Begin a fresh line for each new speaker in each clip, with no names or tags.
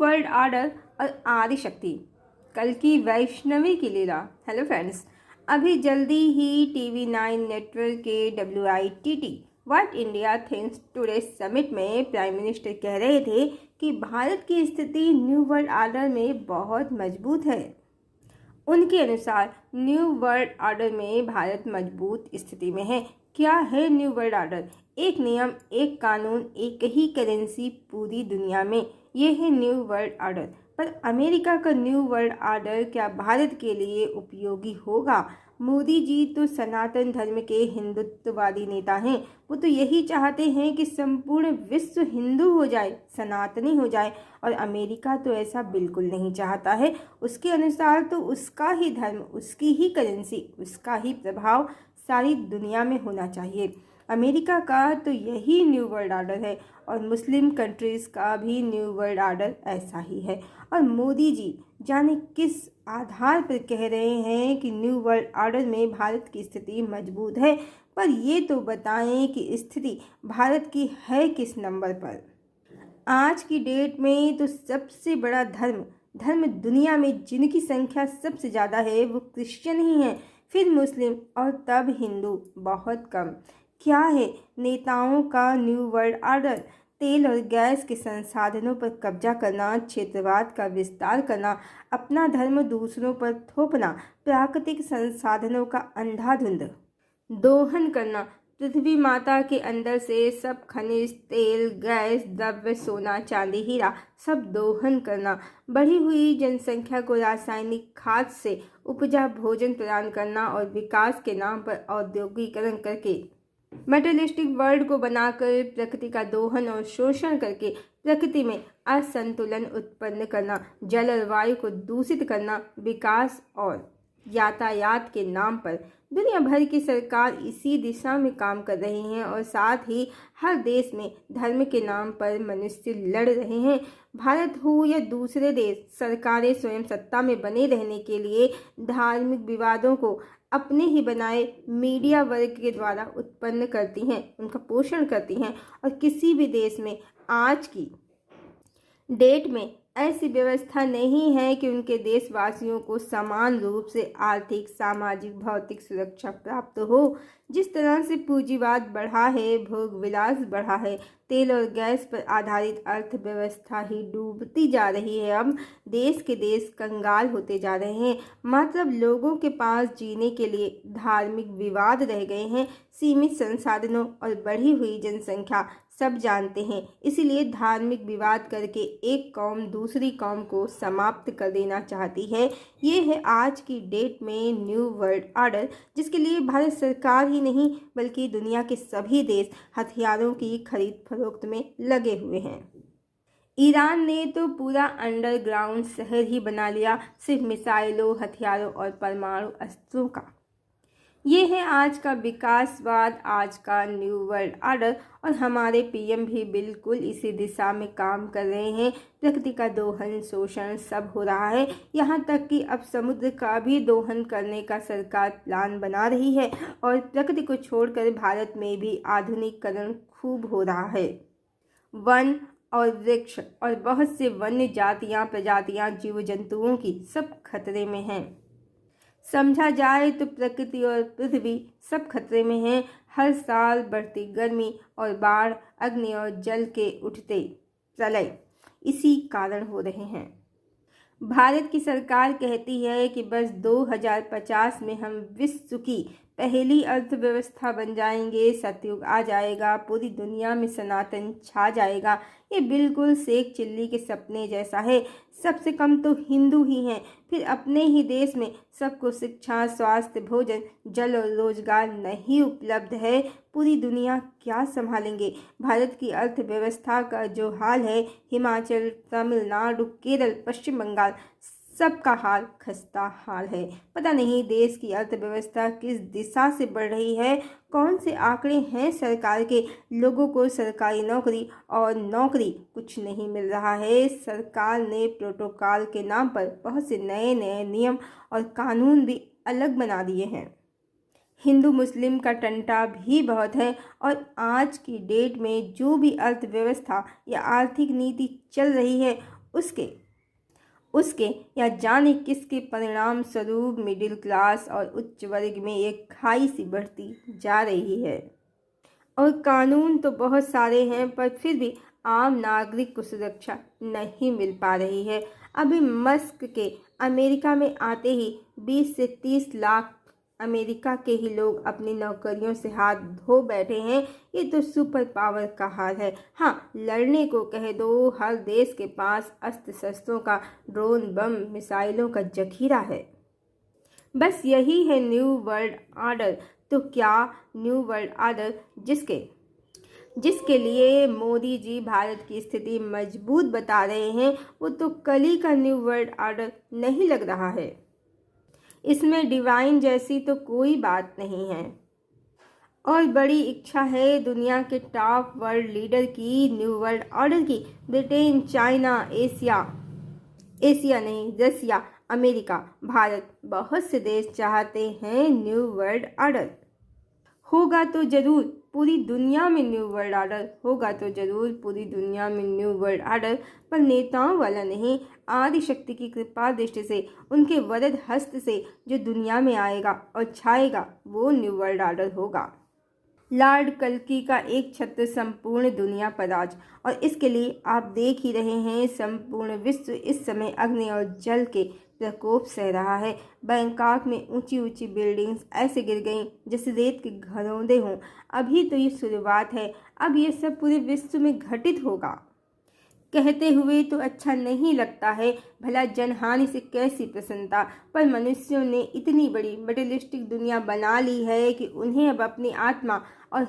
World order और आदि शक्ति, कल की वैष्णवी की लीला। हेलो फ्रेंड्स, अभी जल्दी ही TV9 नेटवर्क के WITT what India thinks today summit में प्राइम मिनिस्टर कह रहे थे कि भारत की स्थिति न्यू वर्ल्ड ऑर्डर में बहुत मजबूत है। उनके अनुसार न्यू वर्ल्ड ऑर्डर में भारत मजबूत स्थिति में है। क्या है न्यू वर्ल्ड ऑर्डर? एक नियम, एक कानून, एक ही करेंसी पूरी दुनिया में, ये है न्यू वर्ल्ड ऑर्डर। पर अमेरिका का न्यू वर्ल्ड ऑर्डर क्या भारत के लिए उपयोगी होगा? मोदी जी तो सनातन धर्म के हिंदुत्ववादी नेता हैं। वो तो यही चाहते हैं कि संपूर्ण विश्व हिंदू हो जाए, सनातनी हो जाए, और अमेरिका तो ऐसा बिल्कुल नहीं चाहता है। उसके अनुसार तो उसका ही धर्म, उसकी ही करेंसी, उसका ही प्रभाव सारी दुनिया में होना चाहिए। अमेरिका का तो यही न्यू वर्ल्ड ऑर्डर है और मुस्लिम कंट्रीज़ का भी न्यू वर्ल्ड ऑर्डर ऐसा ही है। और मोदी जी जाने किस आधार पर कह रहे हैं कि न्यू वर्ल्ड ऑर्डर में भारत की स्थिति मजबूत है, पर ये तो बताएं कि स्थिति भारत की है किस नंबर पर। आज की डेट में तो सबसे बड़ा धर्म दुनिया में जिनकी संख्या सबसे ज़्यादा है वो क्रिश्चियन ही हैं, फिर मुस्लिम और तब हिंदू बहुत कम। क्या है नेताओं का न्यू वर्ल्ड ऑर्डर? तेल और गैस के संसाधनों पर कब्जा करना, क्षेत्रवाद का विस्तार करना, अपना धर्म दूसरों पर थोपना, प्राकृतिक संसाधनों का अंधाधुंध दोहन करना, पृथ्वी माता के अंदर से सब खनिज, तेल, गैस, द्रव्य, सोना, चांदी, हीरा सब दोहन करना, बढ़ी हुई जनसंख्या को रासायनिक खाद से उपजा भोजन प्रदान करना और विकास के नाम पर औद्योगिकरण करके मटेरियलिस्टिक वर्ल्ड को बनाकर प्रकृति का दोहन और शोषण करके प्रकृति में असंतुलन उत्पन्न करना, जल और वायु को दूषित करना, विकास और यातायात के नाम पर दुनिया भर की सरकार इसी दिशा में काम कर रही हैं और साथ ही हर देश में धर्म के नाम पर मनुष्य लड़ रहे हैं। भारत हो या दूसरे देश, सरकारें स्वयं सत्ता में बने रहने के लिए धार्मिक विवादों को अपने ही बनाए मीडिया वर्ग के द्वारा उत्पन्न करती हैं, उनका पोषण करती हैं। और किसी भी देश में आज की डेट में ऐसी व्यवस्था नहीं है कि उनके देशवासियों को समान रूप से आर्थिक, सामाजिक, भौतिक सुरक्षा प्राप्त हो। जिस तरह से पूंजीवाद बढ़ा है, भोग विलास बढ़ा है, तेल और गैस पर आधारित अर्थव्यवस्था ही डूबती जा रही है। अब देश के देश कंगाल होते जा रहे हैं। मतलब लोगों के पास जीने के लिए धार्मिक विवाद रह गए हैं। सीमित संसाधनों और बढ़ी हुई जनसंख्या सब जानते हैं, इसीलिए धार्मिक विवाद करके एक कौम दूसरी कौम को समाप्त कर देना चाहती है। ये है आज की डेट में न्यू वर्ल्ड ऑर्डर, जिसके लिए भारत सरकार ही नहीं बल्कि दुनिया के सभी देश हथियारों की खरीद फरोख्त में लगे हुए हैं। ईरान ने तो पूरा अंडरग्राउंड शहर ही बना लिया, सिर्फ मिसाइलों, हथियारों और परमाणु अस्त्रों का। ये है आज का विकासवाद, आज का न्यू वर्ल्ड ऑर्डर, और हमारे PM भी बिल्कुल इसी दिशा में काम कर रहे हैं। प्रकृति का दोहन, शोषण सब हो रहा है, यहाँ तक कि अब समुद्र का भी दोहन करने का सरकार प्लान बना रही है। और प्रकृति को छोड़कर भारत में भी आधुनिकीकरण खूब हो रहा है। वन और वृक्ष और बहुत से वन्य जातियाँ, प्रजातियाँ, जीव जंतुओं की सब खतरे में हैं। समझा जाए तो प्रकृति और पृथ्वी सब खतरे में हैं। हर साल बढ़ती गर्मी और बाढ़, अग्नि और जल के उठते प्रलय इसी कारण हो रहे हैं। भारत की सरकार कहती है कि बस 2050 में हम विश्व की पहली अर्थव्यवस्था बन जाएंगे, सतयुग आ जाएगा, पूरी दुनिया में सनातन छा जाएगा। ये बिल्कुल शेख चिल्ली के सपने जैसा है। सबसे कम तो हिंदू ही हैं, फिर अपने ही देश में सबको शिक्षा, स्वास्थ्य, भोजन, जल और रोजगार नहीं उपलब्ध है। पूरी दुनिया क्या संभालेंगे? भारत की अर्थव्यवस्था का जो हाल है, हिमाचल, तमिलनाडु, केरल, पश्चिम बंगाल सबका हाल खस्ता हाल है। पता नहीं देश की अर्थव्यवस्था किस दिशा से बढ़ रही है। कौन से आंकड़े हैं सरकार के? लोगों को सरकारी नौकरी और नौकरी कुछ नहीं मिल रहा है। सरकार ने प्रोटोकॉल के नाम पर बहुत से नए नए नियम और कानून भी अलग बना दिए हैं। हिंदू मुस्लिम का टंटा भी बहुत है। और आज की डेट में जो भी अर्थव्यवस्था या आर्थिक नीति चल रही है उसके उसके या जाने किसके परिणाम स्वरूप मिडिल क्लास और उच्च वर्ग में एक खाई सी बढ़ती जा रही है। और कानून तो बहुत सारे हैं, पर फिर भी आम नागरिक को सुरक्षा नहीं मिल पा रही है। अभी मस्क के अमेरिका में आते ही 20 से 30 लाख अमेरिका के ही लोग अपनी नौकरियों से हाथ धो बैठे हैं। ये तो सुपर पावर का हाल है। हाँ, लड़ने को कह दो, हर देश के पास अस्त्र शस्त्रों का, ड्रोन, बम, मिसाइलों का जखीरा है। बस यही है न्यू वर्ल्ड ऑर्डर। तो क्या न्यू वर्ल्ड ऑर्डर जिसके लिए मोदी जी भारत की स्थिति मजबूत बता रहे हैं, वो तो कली का न्यू वर्ल्ड ऑर्डर नहीं लग रहा है। इसमें डिवाइन जैसी तो कोई बात नहीं है। और बड़ी इच्छा है दुनिया के टॉप वर्ल्ड लीडर की न्यू वर्ल्ड ऑर्डर की। ब्रिटेन, चाइना, एशिया नहीं, रसिया, अमेरिका, भारत, बहुत से देश चाहते हैं न्यू वर्ल्ड ऑर्डर। होगा तो जरूर पूरी दुनिया में न्यू वर्ल्ड ऑर्डर, होगा तो जरूर पूरी दुनिया में न्यू वर्ल्ड ऑर्डर, पर नेताओं वाला नहीं, आदि शक्ति की कृपा दृष्टि से, उनके वरद हस्त से जो दुनिया में आएगा और छाएगा, वो न्यू वर्ल्ड ऑर्डर होगा। लॉर्ड कल्कि का एक छत्र संपूर्ण दुनिया पर राज, और इसके लिए आप देख ही रहे हैं संपूर्ण विश्व इस समय अग्नि और जल के प्रकोप सह रहा है। बैंकॉक में ऊंची ऊंची बिल्डिंग्स ऐसे गिर गईं जैसे रेत के घरौंदे हों। अभी तो ये शुरुआत है, अब ये सब पूरे विश्व में घटित होगा। कहते हुए तो अच्छा नहीं लगता है, भला जनहानि से कैसी प्रसन्नता, पर मनुष्यों ने इतनी बड़ी मटेरियलिस्टिक दुनिया बना ली है कि उन्हें अब अपनी आत्मा और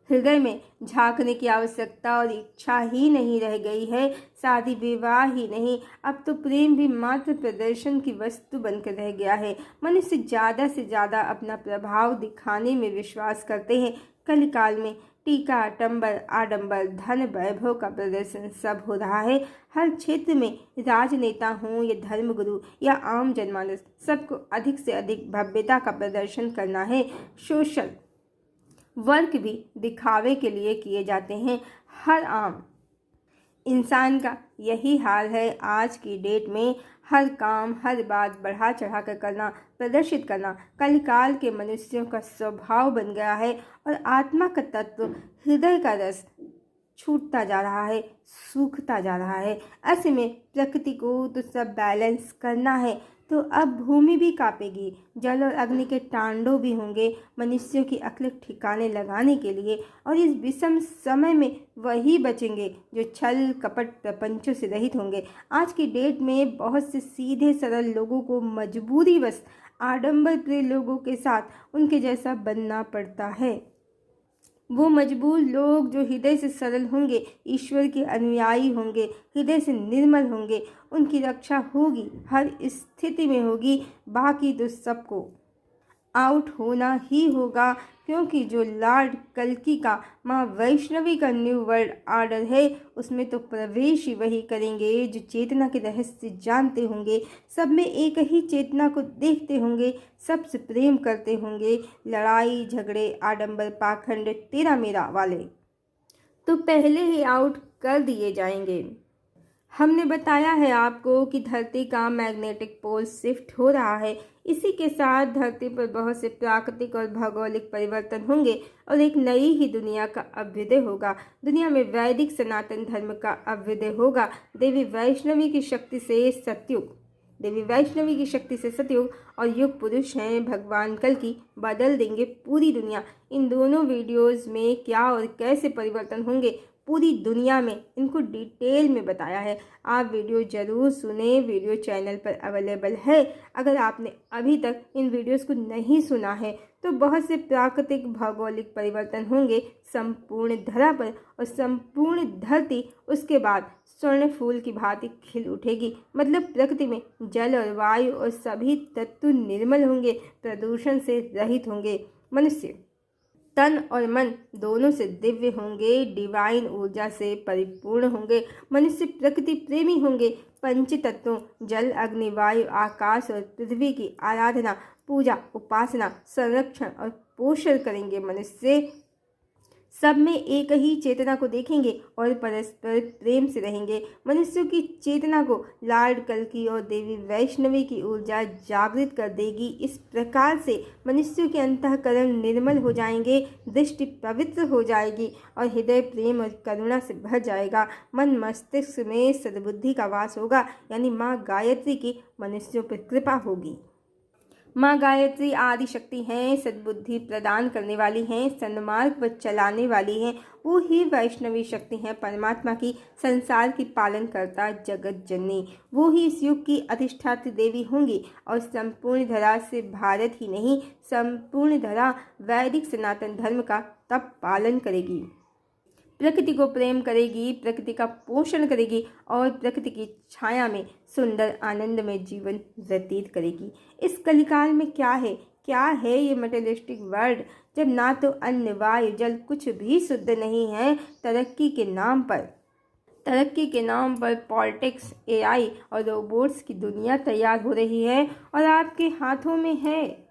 हृदय में झांकने की आवश्यकता और इच्छा ही नहीं रह गई है। शादी विवाह ही नहीं, अब तो प्रेम भी मात्र प्रदर्शन की वस्तु बनकर रह गया है। मनुष्य ज़्यादा से ज़्यादा अपना प्रभाव दिखाने में विश्वास करते हैं। कलिकाल में टीका, टंबर, आडंबर, धन, वैभव का प्रदर्शन सब हो रहा है। हर क्षेत्र में राजनेता हों या धर्मगुरु या आम जनमानस, सबको अधिक से अधिक भव्यता का प्रदर्शन करना है। सोशल वर्क भी दिखावे के लिए किए जाते हैं। हर आम इंसान का यही हाल है आज की डेट में। हर काम, हर बात बढ़ा चढ़ा कर करना, प्रदर्शित करना कलिकाल के मनुष्यों का स्वभाव बन गया है। और आत्मा का तत्व, हृदय का रस छूटता जा रहा है, सूखता जा रहा है। ऐसे में प्रकृति को तो सब बैलेंस करना है, तो अब भूमि भी कांपेगी, जल और अग्नि के तांडव भी होंगे मनुष्यों की अक्ल ठिकाने लगाने के लिए। और इस विषम समय में वही बचेंगे जो छल कपट प्रपंचों से रहित होंगे। आज की डेट में बहुत से सीधे सरल लोगों को मजबूरीवश आडंबर प्रिय लोगों के साथ उनके जैसा बनना पड़ता है। वो मजबूर लोग जो हृदय से सरल होंगे, ईश्वर के अनुयायी होंगे, हृदय से निर्मल होंगे, उनकी रक्षा होगी, हर स्थिति में होगी। बाकी तो सबको आउट होना ही होगा, क्योंकि जो लॉर्ड कल्कि का माँ वैष्णवी का न्यू वर्ल्ड ऑर्डर है, उसमें तो प्रवेश ही वही करेंगे जो चेतना के रहस्य जानते होंगे, सब में एक ही चेतना को देखते होंगे, सबसे प्रेम करते होंगे। लड़ाई झगड़े, आडंबर, पाखंड, तेरा मेरा वाले तो पहले ही आउट कर दिए जाएंगे। हमने बताया है आपको कि धरती का मैग्नेटिक पोल शिफ्ट हो रहा है। इसी के साथ धरती पर बहुत से प्राकृतिक और भौगोलिक परिवर्तन होंगे और एक नई ही दुनिया का अभ्युदय होगा। दुनिया में वैदिक सनातन धर्म का अभ्युदय होगा। देवी वैष्णवी की शक्ति से सतयुग और युग पुरुष हैं भगवान कल्कि बदल देंगे पूरी दुनिया। इन दोनों वीडियोस में क्या और कैसे परिवर्तन होंगे पूरी दुनिया में, इनको डिटेल में बताया है। आप वीडियो ज़रूर सुने, वीडियो चैनल पर अवेलेबल है। अगर आपने अभी तक इन वीडियोस को नहीं सुना है तो बहुत से प्राकृतिक भौगोलिक परिवर्तन होंगे संपूर्ण धरा पर, और संपूर्ण धरती उसके बाद स्वर्ण फूल की भांति खिल उठेगी। मतलब प्रकृति में जल और वायु और सभी तत्व निर्मल होंगे, प्रदूषण से रहित होंगे। मनुष्य तन और मन दोनों से दिव्य होंगे, डिवाइन ऊर्जा से परिपूर्ण होंगे। मनुष्य प्रकृति प्रेमी होंगे। पंच तत्वों जल, अग्नि, वायु, आकाश और पृथ्वी की आराधना, पूजा, उपासना, संरक्षण और पोषण करेंगे। मनुष्य सब में एक ही चेतना को देखेंगे और परस्पर प्रेम से रहेंगे। मनुष्यों की चेतना को लॉर्ड कल्की और देवी वैष्णवी की ऊर्जा जागृत कर देगी। इस प्रकार से मनुष्यों के अंतःकरण निर्मल हो जाएंगे, दृष्टि पवित्र हो जाएगी और हृदय प्रेम और करुणा से भर जाएगा। मन मस्तिष्क में सद्बुद्धि का वास होगा, यानी माँ गायत्री की मनुष्यों पर कृपा होगी। माँ गायत्री आदि शक्ति हैं, सद्बुद्धि प्रदान करने वाली हैं, सन्मार्ग पर चलाने वाली हैं। वो ही वैष्णवी शक्ति हैं, परमात्मा की संसार की पालन करता जगत जननी। वो ही इस युग की अधिष्ठात्री देवी होंगी और संपूर्ण धरा से भारत ही नहीं, संपूर्ण धरा वैदिक सनातन धर्म का तब पालन करेगी। प्रकृति को प्रेम करेगी, प्रकृति का पोषण करेगी और प्रकृति की छाया में सुंदर आनंद में जीवन व्यतीत करेगी। इस कलिकाल में क्या है ये मटेरियलिस्टिक वर्ल्ड, जब ना तो अन्न वायु जल कुछ भी शुद्ध नहीं है। तरक्की के नाम पर पॉलिटिक्स, एआई और रोबोट्स की दुनिया तैयार हो रही है और आपके हाथों में है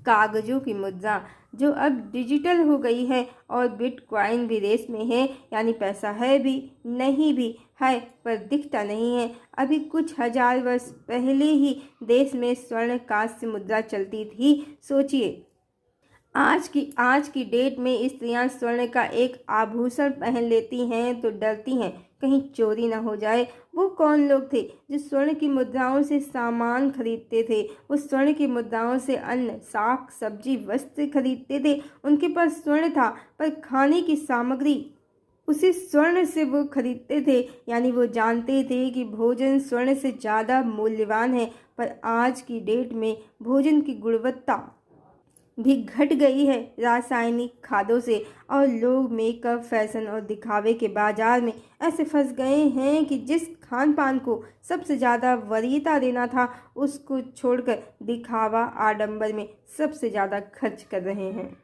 कागजों की मुद्रा, जो अब डिजिटल हो गई है और बिटकॉइन भी रेस में है, यानी पैसा है भी नहीं भी है पर दिखता नहीं है। अभी कुछ हजार वर्ष पहले ही देश में स्वर्ण कांस्य मुद्रा चलती थी। सोचिए, आज की डेट में स्त्रियां स्वर्ण का एक आभूषण पहन लेती हैं तो डरती हैं कहीं चोरी न हो जाए। वो कौन लोग थे जो स्वर्ण की मुद्राओं से सामान खरीदते थे? वो स्वर्ण की मुद्राओं से अन्न, साग, सब्जी, वस्त्र खरीदते थे। उनके पास स्वर्ण था पर खाने की सामग्री उसी स्वर्ण से वो खरीदते थे, यानी वो जानते थे कि भोजन स्वर्ण से ज़्यादा मूल्यवान है। पर आज की डेट में भोजन की गुणवत्ता भी घट गई है रासायनिक खादों से और लोग मेकअप, फैशन और दिखावे के बाजार में ऐसे फंस गए हैं कि जिस खान पान को सबसे ज़्यादा वरीयता देना था उसको छोड़कर दिखावा, आडंबर में सबसे ज़्यादा खर्च कर रहे हैं।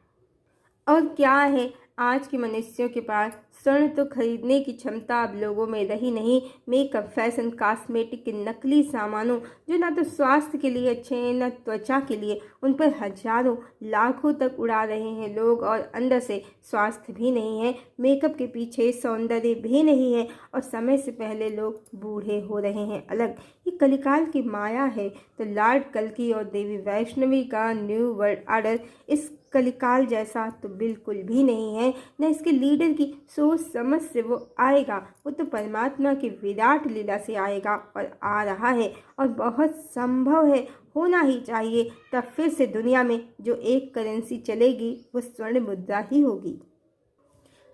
और क्या है, आज के मनुष्यों के पास स्वर्ण तो खरीदने की क्षमता अब लोगों में रही नहीं। मेकअप, फैशन, कॉस्मेटिक के नकली सामानों जो ना तो स्वास्थ्य के लिए अच्छे हैं न त्वचा के लिए, उन पर हजारों लाखों तक उड़ा रहे हैं लोग और अंदर से स्वास्थ्य भी नहीं है। मेकअप के पीछे सौंदर्य भी नहीं है और समय से पहले लोग बूढ़े हो रहे हैं। अलग ये कलिकाल की माया है। तो लॉर्ड कल्की और देवी वैष्णवी का न्यू वर्ल्ड ऑर्डर इस कलिकाल जैसा तो बिल्कुल भी नहीं है, न इसके लीडर की सोच समझ से वो आएगा। वो तो परमात्मा की विराट लीला से आएगा और आ रहा है और बहुत संभव है, होना ही चाहिए। तब फिर से दुनिया में जो एक करेंसी चलेगी वो स्वर्ण मुद्रा ही होगी।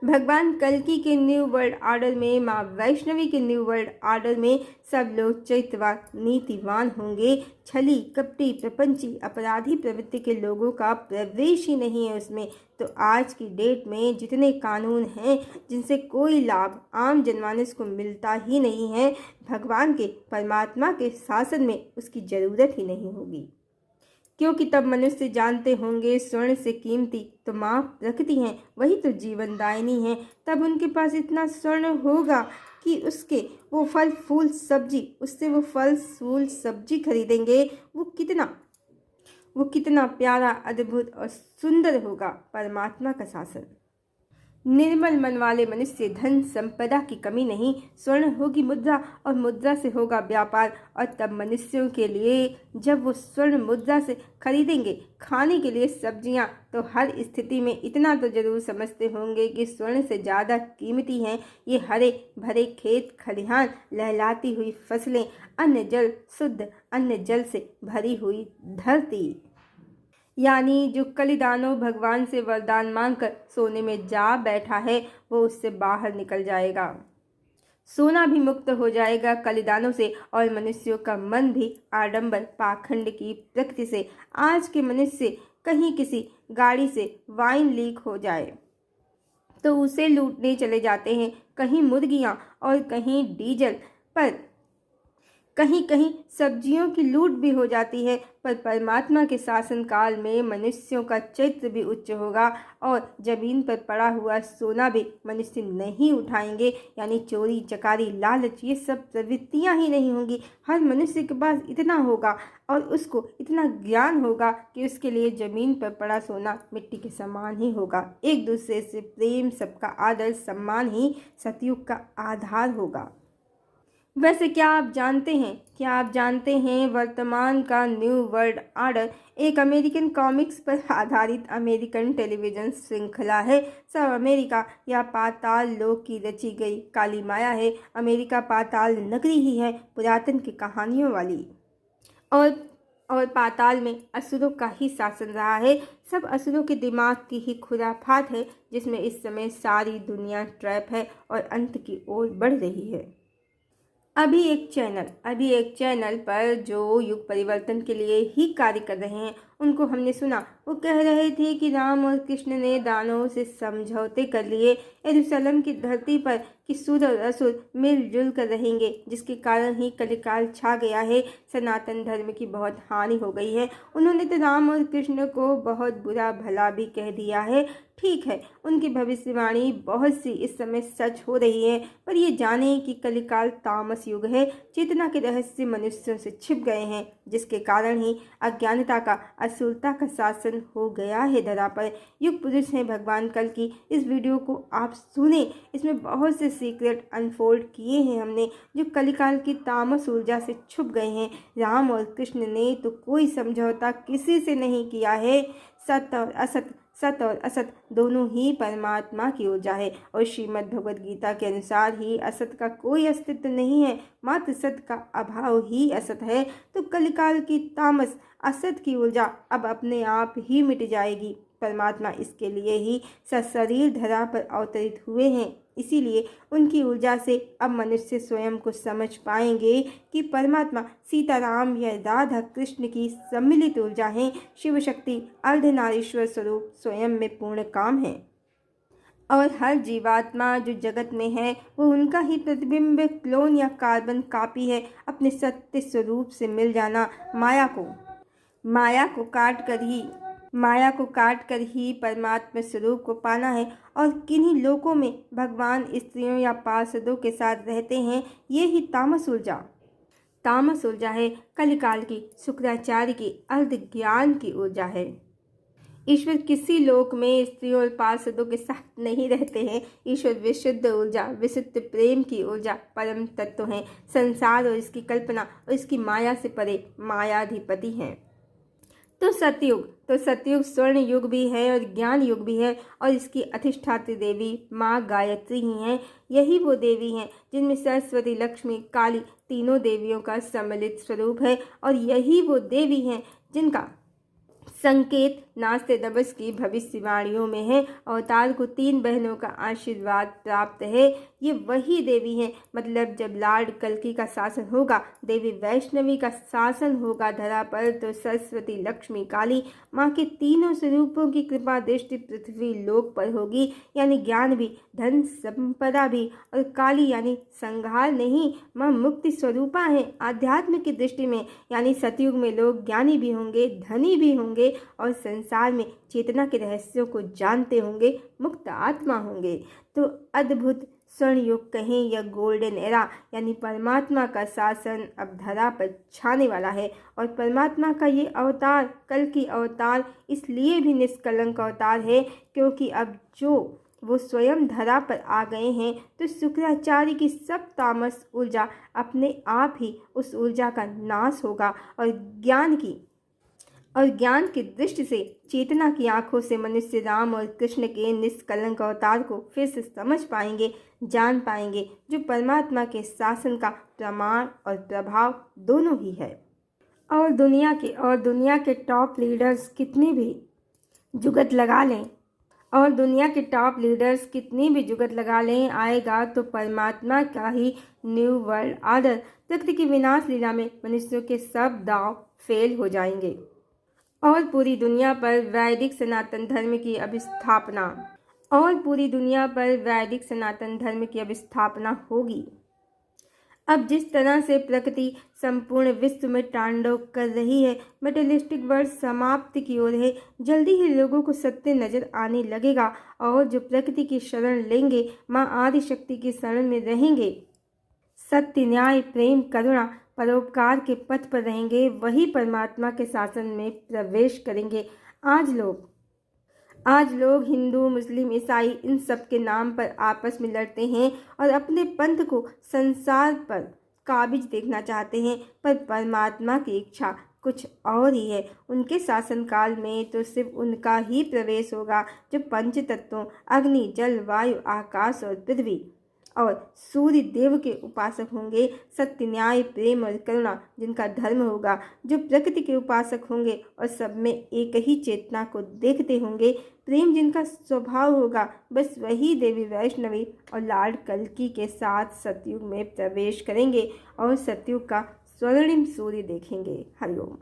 भगवान कल्की के न्यू वर्ल्ड ऑर्डर में, माँ वैष्णवी के न्यू वर्ल्ड ऑर्डर में सब लोग चरित्रवान, नीतिवान होंगे। छली, कपटी, प्रपंची, अपराधी प्रवृत्ति के लोगों का प्रवेश ही नहीं है उसमें। तो आज की डेट में जितने कानून हैं जिनसे कोई लाभ आम जनमानस को मिलता ही नहीं है, भगवान के, परमात्मा के शासन में उसकी ज़रूरत ही नहीं होगी। क्योंकि तब मनुष्य जानते होंगे स्वर्ण से कीमती तो माँ प्रकृति हैं, वही तो जीवनदायिनी हैं। तब उनके पास इतना स्वर्ण होगा कि उससे वो फल फूल सब्जी खरीदेंगे। वो कितना प्यारा, अद्भुत और सुंदर होगा परमात्मा का शासन। निर्मल मन वाले मनुष्य धन संपदा की कमी नहीं। स्वर्ण होगी मुद्रा और मुद्रा से होगा व्यापार। और तब मनुष्यों के लिए जब वो स्वर्ण मुद्रा से खरीदेंगे खाने के लिए सब्जियां, तो हर स्थिति में इतना तो जरूर समझते होंगे कि स्वर्ण से ज़्यादा कीमती हैं ये हरे भरे खेत खलिहान, लहलाती हुई फसलें, अन्न जल, शुद्ध अन्न जल से भरी हुई धरती। यानी जो कलिदानो भगवान से वरदान मांगकर सोने में जा बैठा है वो उससे बाहर निकल जाएगा। सोना भी मुक्त हो जाएगा कलिदानों से और मनुष्यों का मन भी आडंबर पाखंड की प्रकृति से। आज के मनुष्य कहीं किसी गाड़ी से वाइन लीक हो जाए तो उसे लूटने चले जाते हैं, कहीं मुर्गियां और कहीं डीजल पर कहीं कहीं सब्जियों की लूट भी हो जाती है, पर परमात्मा के शासन काल में मनुष्यों का चरित्र भी उच्च होगा और जमीन पर पड़ा हुआ सोना भी मनुष्य नहीं उठाएंगे। यानी चोरी चकारी लालच ये सब प्रवृत्तियां ही नहीं होंगी। हर मनुष्य के पास इतना होगा और उसको इतना ज्ञान होगा कि उसके लिए जमीन पर पड़ा सोना मिट्टी के समान ही होगा। एक दूसरे से प्रेम, सबका आदर सम्मान ही सतयुग का आधार होगा। वैसे क्या आप जानते हैं वर्तमान का न्यू वर्ल्ड ऑर्डर एक अमेरिकन कॉमिक्स पर आधारित अमेरिकन टेलीविज़न श्रृंखला है। सब अमेरिका या पाताल लोक की रची गई काली माया है। अमेरिका पाताल नगरी ही है, पुरातन की कहानियों वाली। और पाताल में असुरों का ही शासन रहा है। सब असुरों के दिमाग की ही खुराफात है, जिसमें इस समय सारी दुनिया ट्रैप है और अंत की ओर बढ़ रही है। अभी एक चैनल पर जो युग परिवर्तन के लिए ही कार्य कर रहे हैं, उनको हमने सुना। वो कह रहे थे कि राम और कृष्ण ने दानवों से समझौते कर लिए यरूशलेम की धरती पर कि सुर और असुर मिलजुल कर रहेंगे, जिसके कारण ही कलिकाल छा गया है। सनातन धर्म की बहुत हानि हो गई है। उन्होंने तो राम और कृष्ण को बहुत बुरा भला भी कह दिया है। ठीक है, उनकी भविष्यवाणी बहुत सी इस समय सच हो रही है, पर ये जाने कि कलिकाल तामस युग है। चेतना के रहस्य मनुष्यों से छिप गए हैं, जिसके कारण ही अज्ञानता का, असुरता का शासन हो गया है धरा पर। युग पुरुष हैं भगवान कल की। इस वीडियो को आप सुने, इसमें बहुत से सीक्रेट अनफोल्ड किए हैं हमने, जो कलिकाल की तामस ऊर्जा से छुप गए हैं। राम और कृष्ण ने तो कोई समझौता किसी से नहीं किया है। सत और असत दोनों ही परमात्मा की ऊर्जा है और श्रीमद् भगवद गीता के अनुसार ही असत का कोई अस्तित्व नहीं है, मात्र सत का अभाव ही असत है। तो कलिकाल की तामस असत की ऊर्जा अब अपने आप ही मिट जाएगी। परमात्मा इसके लिए ही सशरीर धरा पर अवतरित हुए हैं। इसीलिए उनकी ऊर्जा से अब मनुष्य स्वयं को समझ पाएंगे कि परमात्मा सीताराम या राधा कृष्ण की सम्मिलित ऊर्जा है। शिव शक्ति अर्धनारीश्वर स्वरूप स्वयं में पूर्ण काम है और हर जीवात्मा जो जगत में है वो उनका ही प्रतिबिंब, क्लोन या कार्बन कॉपी है। अपने सत्य स्वरूप से मिल जाना, माया को काट कर ही परमात्मा स्वरूप को पाना है। और किन्हीं लोकों में भगवान स्त्रियों या पार्षदों के साथ रहते हैं। ये ही तामस ऊर्जा है, कलिकाल की, शुक्राचार्य की, अर्ध ज्ञान की ऊर्जा है। ईश्वर किसी लोक में स्त्रियों और पार्षदों के साथ नहीं रहते हैं। ईश्वर विशुद्ध ऊर्जा, विशुद्ध प्रेम की ऊर्जा, परम तत्व हैं। संसार और इसकी कल्पना और इसकी माया से परे मायाधिपति हैं। तो सतयुग स्वर्ण युग भी है और ज्ञान युग भी है और इसकी अधिष्ठात्री देवी माँ गायत्री ही हैं। यही वो देवी हैं जिनमें सरस्वती, लक्ष्मी, काली तीनों देवियों का सम्मिलित स्वरूप है और यही वो देवी हैं जिनका संकेत नास्ते दबस की भविष्यवाणियों में है। अवतार को 3 बहनों का आशीर्वाद प्राप्त है। ये वही देवी हैं, मतलब जब लॉर्ड कल्कि का शासन होगा, देवी वैष्णवी का शासन होगा धरा पर, तो सरस्वती, लक्ष्मी, काली माँ के तीनों स्वरूपों की कृपा दृष्टि पृथ्वी लोक पर होगी। यानी ज्ञान भी, धन संपदा भी, और काली यानी संहार नहीं, माँ मुक्ति स्वरूपा है आध्यात्म की दृष्टि में। यानी सतयुग में लोग ज्ञानी भी होंगे, धनी भी होंगे और संसार में चेतना के रहस्यों को जानते होंगे, मुक्त आत्मा होंगे। तो अद्भुत स्वर्ण युग कहें या गोल्डन एरा, यानी परमात्मा का शासन अब धरा पर छाने वाला है। और परमात्मा का ये अवतार, कल की अवतार, इसलिए भी निष्कलंक अवतार है क्योंकि अब जो वो स्वयं धरा पर आ गए हैं, तो शुक्राचार्य की सब तामस ऊर्जा अपने आप ही उस ऊर्जा का नाश होगा और ज्ञान की दृष्टि से, चेतना की आंखों से मनुष्य राम और कृष्ण के निष्कलंक अवतार को फिर से समझ पाएंगे, जान पाएंगे, जो परमात्मा के शासन का प्रमाण और प्रभाव दोनों ही है। और दुनिया के टॉप लीडर्स कितनी भी जुगत लगा लें, आएगा तो परमात्मा का ही न्यू वर्ल्ड ऑर्डर। प्रकृति की विनाश लीला में मनुष्यों के सब दांव फेल हो जाएंगे और पूरी दुनिया पर वैदिक सनातन धर्म की अभिस्थापना होगी। अब जिस तरह से प्रकृति संपूर्ण विश्व में तांडव कर रही है, मटेरियलिस्टिक वर्ल्ड समाप्ति की ओर है। जल्दी ही लोगों को सत्य नजर आने लगेगा और जो प्रकृति की शरण लेंगे, माँ आदिशक्ति की शरण में रहेंगे, सत्य, न्याय, प्रेम, करुणा, परोपकार के पथ पर रहेंगे, वही परमात्मा के शासन में प्रवेश करेंगे। आज लोग हिंदू, मुस्लिम, ईसाई इन सब के नाम पर आपस में लड़ते हैं और अपने पंथ को संसार पर काबिज देखना चाहते हैं, पर परमात्मा की इच्छा कुछ और ही है। उनके शासनकाल में तो सिर्फ उनका ही प्रवेश होगा जो पंच तत्वों अग्नि, जल, वायु, आकाश और पृथ्वी और सूर्य देव के उपासक होंगे। सत्य, न्याय, प्रेम और करुणा जिनका धर्म होगा, जो प्रकृति के उपासक होंगे और सब में एक ही चेतना को देखते होंगे। प्रेम जिनका स्वभाव होगा, बस वही देवी वैष्णवी और लॉर्ड कल्की के साथ सतयुग में प्रवेश करेंगे और सतयुग का स्वर्णिम सूर्य देखेंगे। हरिओम।